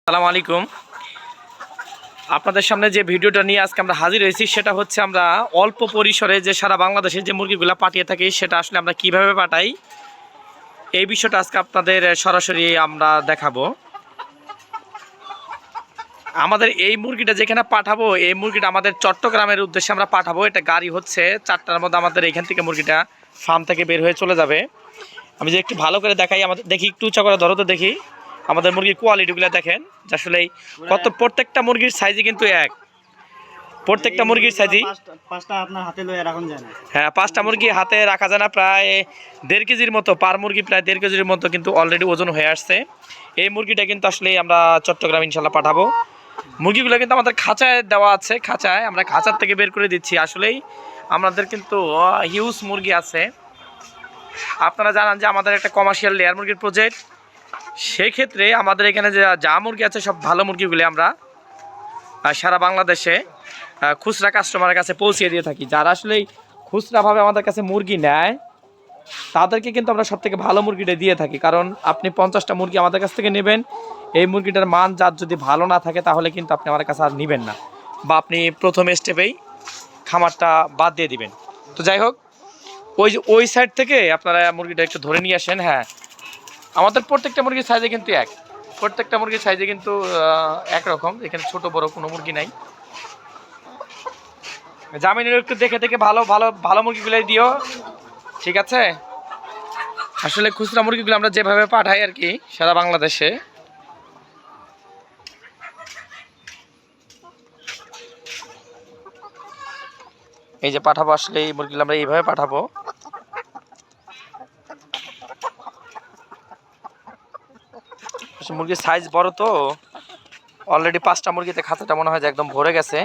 আসসালামু আলাইকুম। আপনাদের সামনে যে ভিডিওটা নিয়ে আজকে আমরা হাজির হয়েছি সেটা হচ্ছে আমরা অল্প পরিসরে যে সারা বাংলাদেশে যে মুরগিগুলো পাঠিয়ে থাকি সেটা আসলে আমরা কিভাবে পাঠাই এই বিষয়টা আজকে আপনাদের সরাসরি আমরা দেখাবো। আমাদের এই মুরগিটা যেখানে পাঠাবো এই মুরগিটা আমাদের চট্টগ্রামের উদ্দেশ্যে আমরা পাঠাবো। এটা গাড়ি হচ্ছে 4টার মধ্যে আমাদের এখান থেকে মুরগিটা ফার্ম থেকে বের হয়ে চলে যাবে। আমি যে একটু ভালো করে দেখাই, আমাদের দেখি একটু উঁচা করে ধরো তো দেখি আমাদের মুরগির কোয়ালিটিগুলো দেখেন যে আসলে কত প্রত্যেকটা মুরগির সাইজই কিন্তু এক। প্রত্যেকটা মুরগির সাইজই পাঁচটা আপনার হাতে লয়ে রাখুন যায় না। হ্যাঁ, 5টা মুরগি হাতে রাখা যায় না, প্রায় 1.5 কেজির মতো পার মুরগি, প্রায় 1.5 কেজির মতো কিন্তু অলরেডি ওজন হয়ে আসছে। এই মুরগিটা কিন্তু আসলে আমরা চট্টগ্রাম ইনশাল্লাহ পাঠাবো। মুরগিগুলো কিন্তু আমাদের খাঁচায় দেওয়া আছে, খাঁচায় আমরা খাঁচার থেকে বের করে দিচ্ছি। আসলেই আমাদের কিন্তু হিউজ মুরগি আছে। আপনারা জানান যে আমাদের একটা কমার্শিয়াল লেয়ার মুরগির প্রজেক্ট, সেক্ষেত্রে আমাদের এখানে যা মুরগি আছে সব ভালো মুরগিগুলি আমরা সারা বাংলাদেশে খুচরা কাস্টমারের কাছে পৌঁছে দিয়ে থাকি। যারা আসলে খুচরাভাবে আমাদের কাছে মুরগি নেয় তাদেরকে কিন্তু আমরা সবথেকে ভালো মুরগিটা দিয়ে থাকি। কারণ আপনি 50টা মুরগি আমাদের কাছ থেকে নেবেন, এই মুরগিটার মান জাত যদি ভালো না থাকে তাহলে কিন্তু আপনি আমার কাছে আর নেবেন না, বা আপনি প্রথম স্টেপেই খামারটা বাদ দিয়ে দিবেন। তো যাই হোক, ওই সাইড থেকে আপনারা মুরগিটা একটু ধরে নিয়ে আসেন। হ্যাঁ, আমাদের প্রত্যেকটা মুরগির সাইজে কিন্তু এক, প্রত্যেকটা মুরগির সাইজে কিন্তু একরকম, এখানে ছোট বড় কোনো মুরগি নাই। জামিনের একটু দেখে দেখে ভালো ভালো ভালো মুরগিগুলো দিও, ঠিক আছে? আসলে খুচরা মুরগিগুলো আমরা যেভাবে পাঠাই আর কি সারা বাংলাদেশে, এই যে পাঠাবো, আসলে এই মুরগিগুলো আমরা এইভাবে পাঠাবো। মুরগির সাইজ বড় তো, অলরেডি 5টা মুরগিতে খাঁচাটা মনে হয় যে একদম ভরে গেছে।